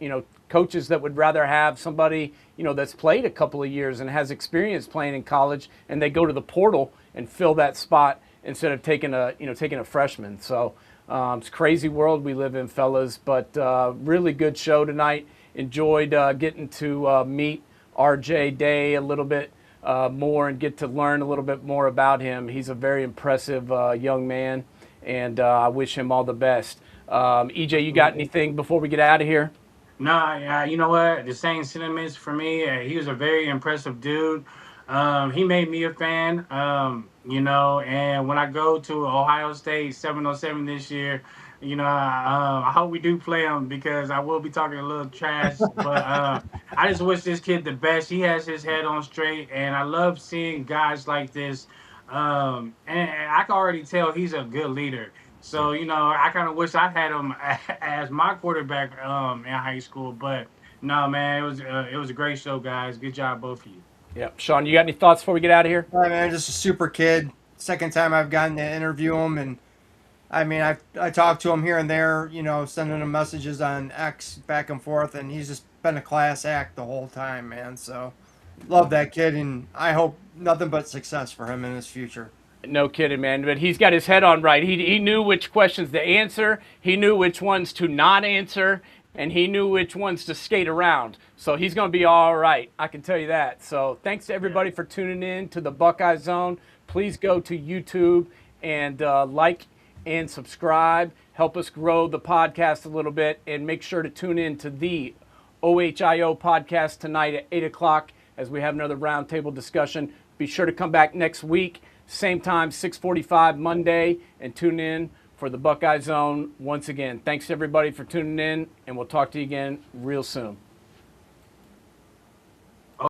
coaches that would rather have somebody that's played a couple of years and has experience playing in college, and they go to the portal and fill that spot instead of taking a freshman. So. It's a crazy world we live in, fellas, but really good show tonight. Enjoyed getting to meet RJ Day a little bit more and get to learn a little bit more about him. He's a very impressive young man, and I wish him all the best. EJ, you got anything before we get out of here? Nah, yeah, you know what? The same sentiments for me. He was a very impressive dude. He made me a fan. And when I go to Ohio State 707 this year, I hope we do play him because I will be talking a little trash. But I just wish this kid the best. He has his head on straight, and I love seeing guys like this. And I can already tell he's a good leader. So I kind of wish I had him as my quarterback in high school. But no, man, it was a great show, guys. Good job, both of you. Yeah, Sean, you got any thoughts before we get out of here? All right, man. Just a super kid. Second time I've gotten to interview him, and I mean, I talked to him here and there, sending him messages on X back and forth, and he's just been a class act the whole time, man. So, love that kid, and I hope nothing but success for him in his future. No kidding, man. But he's got his head on right. He knew which questions to answer. He knew which ones to not answer. And he knew which ones to skate around. So he's going to be all right. I can tell you that. So thanks to everybody for tuning in to the Buckeye Zone. Please go to YouTube and like and subscribe. Help us grow the podcast a little bit. And make sure to tune in to the OHIO podcast tonight at 8 o'clock as we have another roundtable discussion. Be sure to come back next week. Same time, 6:45 Monday, and tune in for the Buckeye Zone once again. Thanks everybody for tuning in, and we'll talk to you again real soon.